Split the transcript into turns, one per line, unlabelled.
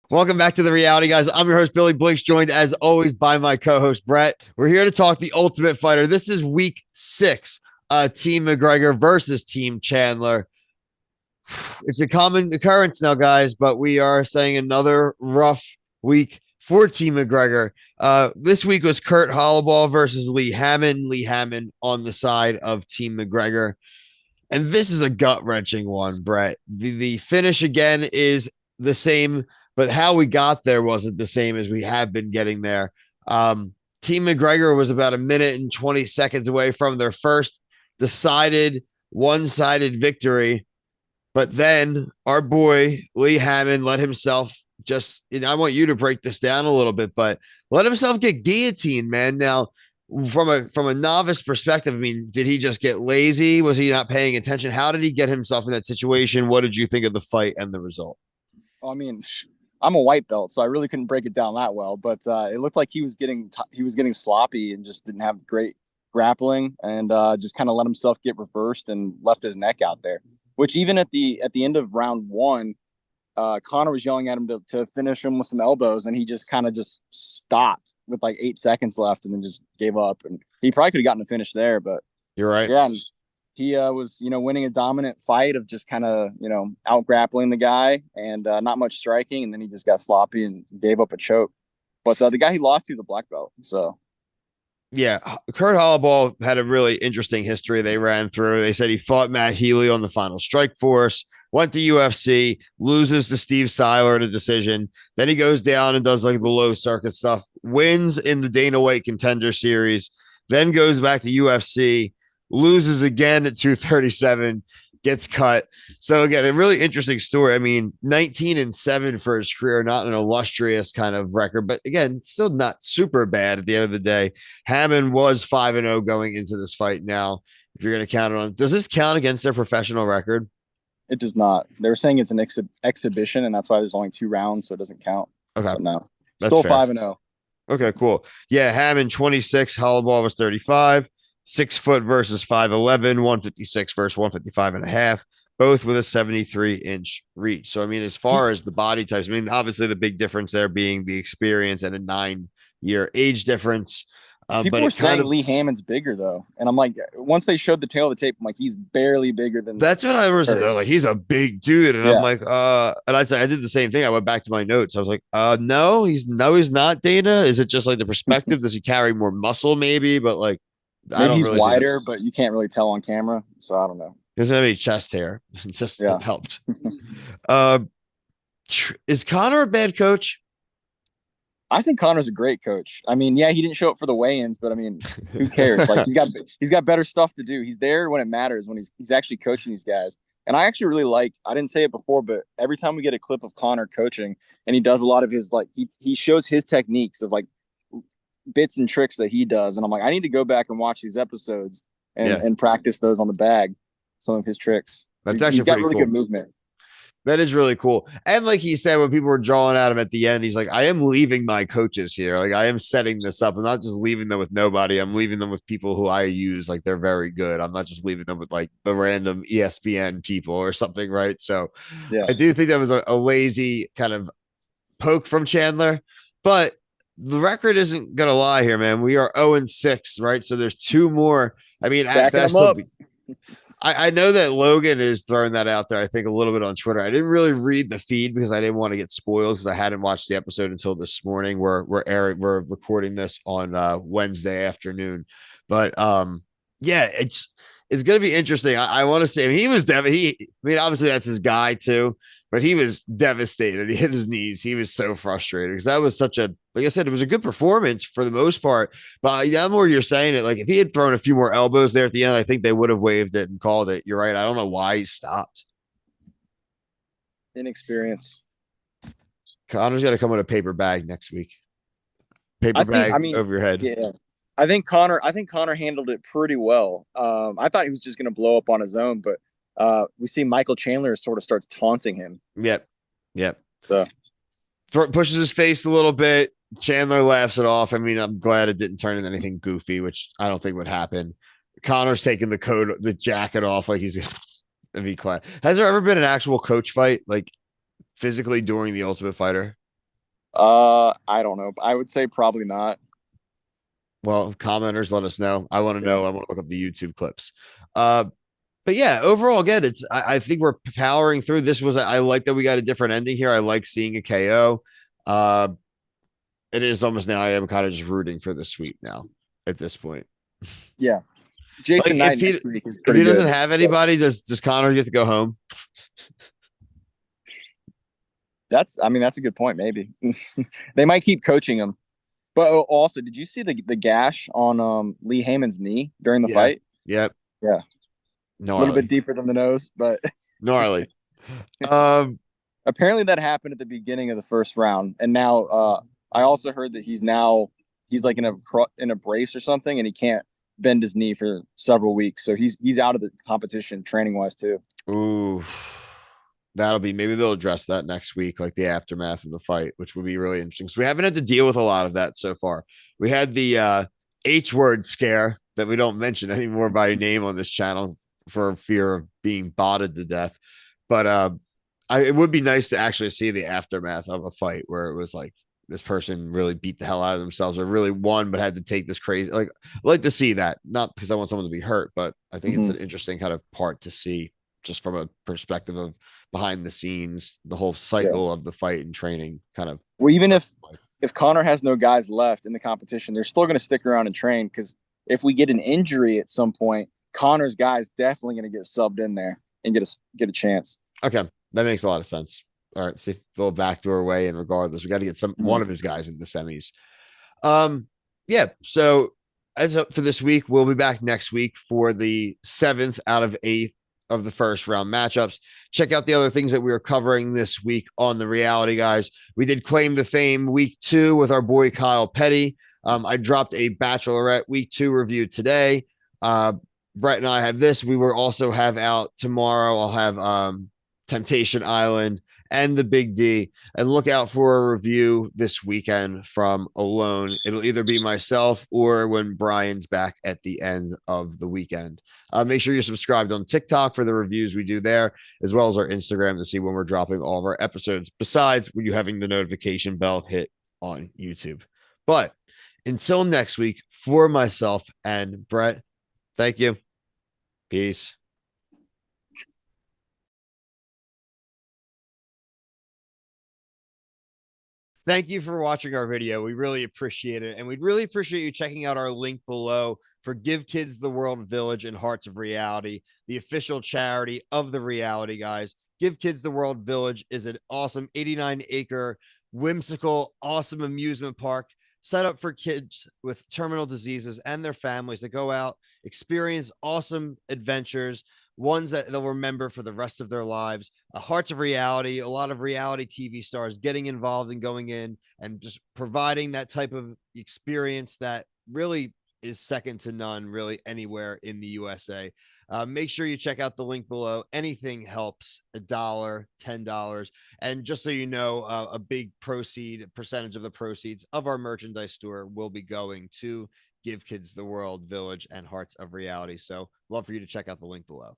Welcome back to the reality, guys. I'm your host, Billy Blinks, joined as always by my co-host, Brett. We're here to talk the Ultimate Fighter. This is week 6, Team McGregor versus Team Chandler. It's a common occurrence now, guys, but we are saying another rough week for Team McGregor. This week was Kurt Hollowball versus Lee Hammond. Lee Hammond on the side of Team McGregor. And this is a gut-wrenching one, Brett. The finish, again, is the same, but how we got there wasn't the same as we have been getting there. Team McGregor was about a minute and 20 seconds away from their first decided one-sided victory. But then our boy Lee Hammond let himself just, and I want you to break this down a little bit, but let himself get guillotined, man. Now, from a novice perspective, I mean, did he just get lazy? Was he not paying attention? How did he get himself in that situation? What did you think of the fight and the result?
I mean, I'm a white belt, so I really couldn't break it down that well. But it looked like he was getting sloppy and just didn't have great grappling, and just kind of let himself get reversed and left his neck out there. Which even at the end of round one, Conor was yelling at him to finish him with some elbows, and he just kind of just stopped with like 8 seconds left, and then just gave up. And he probably could have gotten a finish there, but
You're right.
yeah, and he was winning a dominant fight of just kind of out grappling the guy and not much striking, and then he just got sloppy and gave up a choke. But the guy he lost to is a black belt, so
Yeah, Kurt Hollowball had a really interesting history they ran through. They said he fought Matt Healy on the Final Strike Force, went to UFC, loses to Steve Seiler in a decision. Then he goes down and does like the low circuit stuff, wins in the Dana White Contender Series, then goes back to UFC, loses again at 237, gets cut. So again, a really interesting story. I mean, 19-7 for his career, not an illustrious kind of record, but again, still not super bad at the end of the day. Hammond was 5-0 going into this fight. Now, if you're going to count it on, does this count against their professional record?
it does not. They were saying it's an exhibition, and that's why there's only 2 rounds, so it doesn't count.
Okay,
So no,
that's
still
fair.
5-0.
Okay, cool. Yeah, Hammond 26, Hollowball was 35, 6 foot versus 5'11, 156 versus 155 and a half, both with a 73-inch reach. So, I mean, as far as the body types, I mean, obviously the big difference there being the experience and a 9-year age difference.
People
But
were
it kind
saying
of,
Lee Hammond's bigger though, and I'm like, once they showed the tail of the tape, I'm like, he's barely bigger than
that's what I was
Kurt.
like. He's a big dude. And I'm
Yeah,
like, and I did the same thing. I went back to my notes. I was like, no, he's not Dana. Is it just like the perspective? Does he carry more muscle? Maybe, but like, I
maybe
don't
he's
really see that.
wider, but you can't really tell on camera. So I don't know.
He doesn't have any chest hair. Just
Yeah,
it helped. Uh, is Connor a bad coach?
I think Connor's a great coach. I mean, yeah, he didn't show up for the weigh-ins, but I mean, who cares? Like he's got better stuff to do. He's there when it matters, when he's actually coaching these guys. And I actually really like. I didn't say it before, but every time we get a clip of Connor coaching, and he does a lot of his like he shows his techniques of like bits and tricks that he does, and I'm like, I need to go back and watch these episodes and
Yeah,
and practice those on the bag, some of his tricks.
that's
He's
actually
got
pretty
really good
cool.
movement.
That is really cool. And like he said, when people were drawing at him at the end, he's like, I am leaving my coaches here. Like, I am setting this up. I'm not just leaving them with nobody. I'm leaving them with people who I use. Like, they're very good. I'm not just leaving them with like the random ESPN people or something. Right. So
Yeah,
I do think that was a lazy kind of poke from Chandler, but the record isn't going to lie here, man. We are 0-6, right? So there's two more. I mean, at
stacking them
best, he'll
up.
be, I know that Logan is throwing that out there, I think, a little bit on Twitter. I didn't really read the feed because I didn't want to get spoiled because I hadn't watched the episode until this morning. We're recording this on Wednesday afternoon. But yeah, it's gonna be interesting. I want to say, I mean, he was I mean, obviously that's his guy too, but he was devastated. He hit his knees. He was so frustrated because that was such a, like I said, it was a good performance for the most part. But the more you're saying it, like if he had thrown a few more elbows there at the end, I think they would have waved it and called it. You're right. I don't know why he stopped.
Inexperience.
Connor's got to come with a paper bag next week. Paper
I think. I
bag
mean,
over your head.
yeah. I think Connor handled it pretty well. I thought he was just going to blow up on his own, but we see Michael Chandler sort of starts taunting him.
Yep. Yep.
So
Pushes his face a little bit. Chandler laughs it off. I mean, I'm glad it didn't turn into anything goofy, which I don't think would happen. Connor's taking the jacket off like he's gonna be class. Has there ever been an actual coach fight, like physically during the Ultimate Fighter?
I don't know. I would say probably not.
Well, commenters, let us know. I want to
Yeah.
know. I want to look up the YouTube clips. Uh, but yeah, overall, again, I think we're powering through. This was I like that we got a different ending here. I like seeing a KO. Uh, it is almost now. I am kind of just rooting for the sweep now at this point.
Yeah.
Like
Jason Knight next week is
if
pretty
he doesn't
good.
have anybody, does Connor get to go home?
I mean, that's a good point. Maybe they might keep coaching him. But also, did you see the gash on Lee Heyman's knee during the
Yeah.
fight?
Yep.
Yeah, a little bit
Gnarly.
deeper than the nose, but
Gnarly. Um,
apparently that happened at the beginning of the first round. And now I also heard that he's like in a brace or something, and he can't bend his knee for several weeks. So he's out of the competition training wise too.
ooh. That'll be maybe they'll address that next week, like the aftermath of the fight, which would be really interesting. So we haven't had to deal with a lot of that so far. We had the H word scare that we don't mention anymore by name on this channel for fear of being botted to death. But it would be nice to actually see the aftermath of a fight where it was like this person really beat the hell out of themselves or really won, but had to take this crazy. Like, I'd like to see that, not because I want someone to be hurt, but I think it's
Mm-hmm.
an interesting kind of part to see just from a perspective of behind the scenes, the whole
Yeah.
cycle of the fight and training kind of.
Well, even if Connor has no guys left in the competition, they're still going to stick around and train because if we get an injury at some point, Connor's guys definitely going to get subbed in there and get a chance.
Okay, that makes a lot of sense. All right, see Phil backdoor way, and regardless, we got to get one of his guys in the semis. Yeah. So as for this week, we'll be back next week for the 7th out of 8th of the first round matchups. Check out the other things that we were covering this week on the reality guys. We did claim to fame week 2 with our boy Kyle Petty. I dropped a Bachelorette week 2 review today. Brett and I have this. We will also have out tomorrow. I'll have Temptation Island and the Big D. And look out for a review this weekend from Alone. It'll either be myself or when Brian's back at the end of the weekend. Make sure you're subscribed on TikTok for the reviews we do there, as well as our Instagram to see when we're dropping all of our episodes, besides when you having the notification bell hit on YouTube. But until next week, for myself and Brett, thank you. Peace. Thank you for watching our video. We really appreciate it. And we'd really appreciate you checking out our link below for Give Kids the World Village and Hearts of Reality, the official charity of the reality guys. Give Kids the World Village is an awesome 89-acre, whimsical, awesome amusement park set up for kids with terminal diseases and their families to go out, experience awesome adventures, ones that they'll remember for the rest of their lives. Hearts of Reality, a lot of reality TV stars getting involved and going in and just providing that type of experience that really is second to none, really anywhere in the USA. Make sure you check out the link below. Anything helps. $1, $10. And just so you know, a big percentage of the proceeds of our merchandise store will be going to Give Kids the World Village and Hearts of Reality. So love for you to check out the link below.